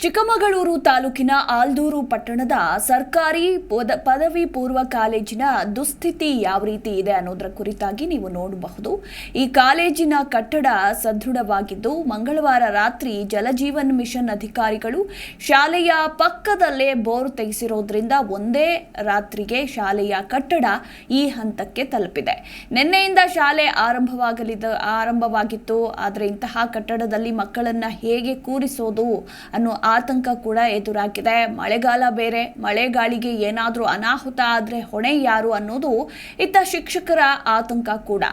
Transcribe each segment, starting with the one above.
ಚಿಕ್ಕಮಗಳೂರು ತಾಲೂಕಿನ ಆಲ್ದೂರು ಪಟ್ಟಣದ ಸರ್ಕಾರಿ ಪದವಿ ಪೂರ್ವ ಕಾಲೇಜಿನ ದುಸ್ಥಿತಿ ಯಾವ ರೀತಿ ಇದೆ ಅನ್ನೋದರ ಕುರಿತಾಗಿ ನೀವು ನೋಡಬಹುದು. ಈ ಕಾಲೇಜಿನ ಕಟ್ಟಡ ಸದೃಢವಾಗಿದ್ದು ಮಂಗಳವಾರ ರಾತ್ರಿ ಜಲಜೀವನ್ ಮಿಷನ್ ಅಧಿಕಾರಿಗಳು ಶಾಲೆಯ ಪಕ್ಕದಲ್ಲೇ ಬೋರ್ ತೆಗೆಸಿರೋದ್ರಿಂದ ಒಂದೇ ರಾತ್ರಿಗೆ ಶಾಲೆಯ ಕಟ್ಟಡ ಈ ಹಂತಕ್ಕೆ ತಲುಪಿದೆ. ನಿನ್ನೆಯಿಂದ ಶಾಲೆ ಆರಂಭವಾಗಿತ್ತು. ಆದರೆ ಇಂತಹ ಕಟ್ಟಡದಲ್ಲಿ ಮಕ್ಕಳನ್ನ ಹೇಗೆ ಕೂರಿಸೋದು ಅನ್ನೋ ಆತಂಕ ಕೂಡ ಎದುರಾಗಿದೆ. ಮಳೆಗಾಲ ಬೇರೆ, ಮಳೆಗಾಳಿಗೆ ಏನಾದರೂ ಅನಾಹುತ ಆದರೆ ಹೊಣೆ ಯಾರು ಅನ್ನೋದು ಇತ್ತ ಶಿಕ್ಷಕರ ಆತಂಕ ಕೂಡ.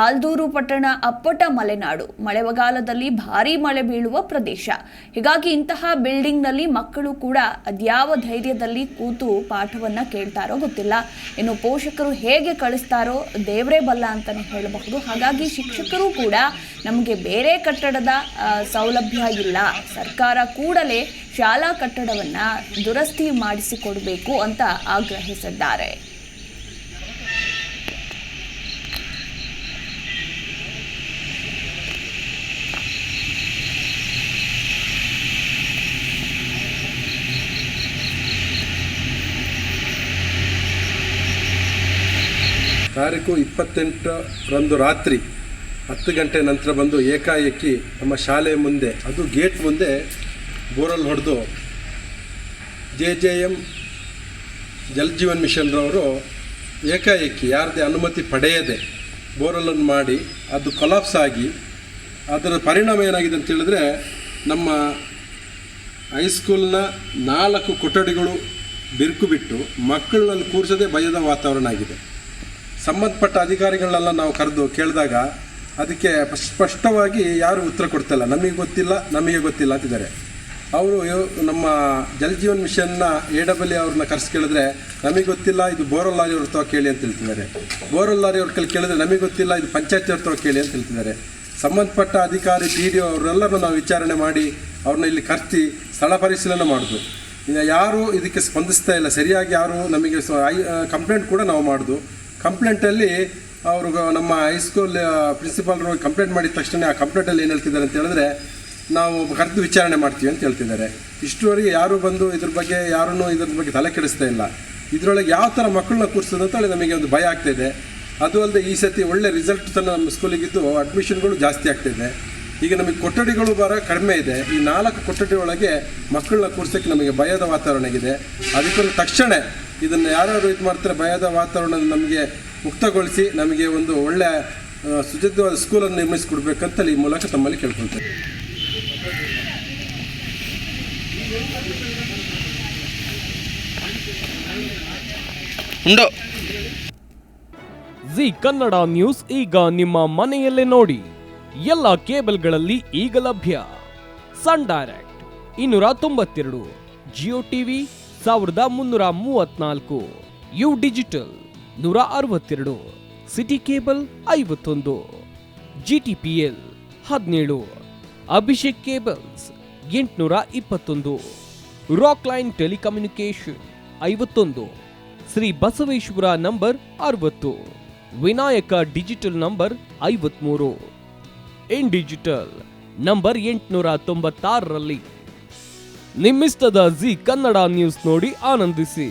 ಆಲ್ದೂರು ಪಟ್ಟಣ ಅಪ್ಪಟ ಮಲೆನಾಡು, ಮಳೆಗಾಲದಲ್ಲಿ ಭಾರೀ ಮಳೆ ಬೀಳುವ ಪ್ರದೇಶ. ಹೀಗಾಗಿ ಇಂತಹ ಬಿಲ್ಡಿಂಗ್ನಲ್ಲಿ ಮಕ್ಕಳು ಕೂಡ ಅದ್ಯಾವ ಧೈರ್ಯದಲ್ಲಿ ಕೂತು ಪಾಠವನ್ನ ಕೇಳ್ತಾರೋ ಗೊತ್ತಿಲ್ಲ. ಇನ್ನು ಪೋಷಕರು ಹೇಗೆ ಕಳಿಸ್ತಾರೋ ದೇವರೇ ಬಲ್ಲ ಅಂತಾನೆ ಹೇಳಬಹುದು. ಹಾಗಾಗಿ ಶಿಕ್ಷಕರು ಕೂಡ ನಮಗೆ ಬೇರೆ ಕಟ್ಟಡದ ಸೌಲಭ್ಯ ಇಲ್ಲ, ಸರ್ಕಾರ ಕೂಡಲೇ ಶಾಲಾ ಕಟ್ಟಡವನ್ನ ದುರಸ್ತಿ ಮಾಡಿಸಿಕೊಡಬೇಕು ಅಂತ ಆಗ್ರಹಿಸಿದ್ದಾರೆ. ತಾರೀಕು 28ರಂದು ರಾತ್ರಿ 10 ಗಂಟೆ ನಂತರ ಬಂದು ಏಕಾಏಕಿ ನಮ್ಮ ಶಾಲೆ ಮುಂದೆ, ಅದು ಗೇಟ್ ಮುಂದೆ ಬೋರಲ್ ಹೊಡೆದು JJM ಜಲಜೀವನ್ ಮಿಷನ್ರವರು ಏಕಾಏಕಿ ಯಾರದೇ ಅನುಮತಿ ಪಡೆಯದೆ ಬೋರಲನ್ನು ಮಾಡಿ ಅದು ಕೊಲಾಪ್ಸ್ ಆಗಿ ಅದರ ಪರಿಣಾಮ ಏನಾಗಿದೆ ಅಂತ ಹೇಳಿದ್ರೆ ನಮ್ಮ ಹೈಸ್ಕೂಲ್ನ 4 ಕೊಠಡಿಗಳು ಬಿರುಕು ಬಿಟ್ಟು ಮಕ್ಕಳನ್ನು ಕೂರಿಸೋದೇ ಭಯದ ವಾತಾವರಣ ಆಗಿದೆ. ಸಂಬಂಧಪಟ್ಟ ಅಧಿಕಾರಿಗಳನ್ನೆಲ್ಲ ನಾವು ಕರೆದು ಕೇಳಿದಾಗ ಅದಕ್ಕೆ ಸ್ಪಷ್ಟವಾಗಿ ಯಾರು ಉತ್ತರ ಕೊಡ್ತಿಲ್ಲ. ನಮಗೆ ಗೊತ್ತಿಲ್ಲ ಅಂತಿದ್ದಾರೆ. ಅವರು ನಮ್ಮ ಜಲಜೀವನ್ ಮಿಷನ್ನ AWE ಅವ್ರನ್ನ ಕರೆಸಿ ಕೇಳಿದ್ರೆ ನಮಗೆ ಗೊತ್ತಿಲ್ಲ, ಇದು ಬೋರಲ್ ಲಾರಿ ಅವ್ರ ತಾವು ಕೇಳಿ ಅಂತ ಹೇಳ್ತಿದ್ದಾರೆ. ಬೋರಲ್ ಲಾರಿ ಅವ್ರ ಕೈಲಿ ಕೇಳಿದ್ರೆ ನಮಗೆ ಗೊತ್ತಿಲ್ಲ, ಇದು ಪಂಚಾಯತಿ ಅವ್ರ ತಾವು ಕೇಳಿ ಅಂತ ಹೇಳ್ತಿದ್ದಾರೆ. ಸಂಬಂಧಪಟ್ಟ ಅಧಿಕಾರಿ PDO ಅವರೆಲ್ಲರೂ ನಾವು ವಿಚಾರಣೆ ಮಾಡಿ ಅವ್ರನ್ನ ಇಲ್ಲಿ ಕರೆಸಿ ಸ್ಥಳ ಪರಿಶೀಲನೆ ಮಾಡೋದು. ಯಾರು ಇದಕ್ಕೆ ಸ್ಪಂದಿಸ್ತಾ ಇಲ್ಲ, ಸರಿಯಾಗಿ ಯಾರು ನಮಗೆ ಕಂಪ್ಲೇಂಟ್ ಕೂಡ ನಾವು ಮಾಡೋದು. ಕಂಪ್ಲೇಂಟಲ್ಲಿ ಅವರು ನಮ್ಮ ಹೈಸ್ಕೂಲ್ ಪ್ರಿನ್ಸಿಪಾಲ್ರು ಕಂಪ್ಲೇಂಟ್ ಮಾಡಿದ ತಕ್ಷಣ ಆ ಕಂಪ್ಲೇಂಟಲ್ಲಿ ಏನು ಹೇಳ್ತಿದ್ದಾರೆ ಅಂತ ಹೇಳಿದ್ರೆ ನಾವು ಕರೆದು ವಿಚಾರಣೆ ಮಾಡ್ತೀವಿ ಅಂತ ಹೇಳ್ತಿದ್ದಾರೆ. ಇಷ್ಟುವರೆಗೆ ಯಾರು ಬಂದು ಇದ್ರ ಬಗ್ಗೆ ತಲೆ ಕೆಡಿಸ್ತಾ ಇಲ್ಲ. ಇದರೊಳಗೆ ಯಾವ ಥರ ಮಕ್ಕಳನ್ನ ಕೂರಿಸೋದು ಅಂತೇಳಿ ನಮಗೆ ಒಂದು ಭಯ ಆಗ್ತಾಯಿದೆ. ಅದು ಅಲ್ಲದೆ ಈ ಸತಿ ಒಳ್ಳೆ ರಿಸಲ್ಟ್ ತನ್ನ ನಮ್ಮ ಸ್ಕೂಲಿಗಿದ್ದು ಅಡ್ಮಿಷನ್ಗಳು ಜಾಸ್ತಿ ಆಗ್ತಾಯಿದೆ. ಈಗ ನಮಗೆ ಕೊಠಡಿಗಳು ಕಡಿಮೆ ಇದೆ. ಈ 4 ಕೊಠಡಿ ಒಳಗೆ ಮಕ್ಕಳನ್ನ ಕೂರಿಸೋಕ್ಕೆ ನಮಗೆ ಭಯದ ವಾತಾವರಣ ಆಗಿದೆ. ಅದಕ್ಕೊಂದು ತಕ್ಷಣ ಇದನ್ನು ಯಾರ್ಯಾರು ಇದು ಮಾಡ್ತಾರೆ, ಭಯದ ವಾತಾವರಣ ನಮಗೆ ಮುಕ್ತಗೊಳಿಸಿ ನಮಗೆ ಒಂದು ಒಳ್ಳೆಯ ಶುಚಿತ್ವವಾದ ಸ್ಕೂಲನ್ನು ನಿರ್ಮಿಸಿಕೊಡ್ಬೇಕಂತಲ್ಲಿ ಈ ಮೂಲಕ ತಮ್ಮಲ್ಲಿ ಕೇಳ್ಕೊಳ್ತೇವೆ. ಜಿ ಕನ್ನಡ ನ್ಯೂಸ್ ಈಗ ನಿಮ್ಮ ಮನೆಯಲ್ಲೇ ನೋಡಿ. ಎಲ್ಲ ಕೇಬಲ್ಗಳಲ್ಲಿ ಈಗ ಲಭ್ಯ. Sun Direct 292, Jio TV 1334, U digital 162, city cable 51, GTPL 17, Abhishek cables 821, rock line telecommunication 51, Shri Basaveshwara number 60, Vinayaka digital number 53, in digital number 896ರಲ್ಲಿ. ನಿಮ್ಮಿಸ್ತದ ಜಿ ಕನ್ನಡ ನ್ಯೂಸ್ ನೋಡಿ ಆನಂದಿಸಿ.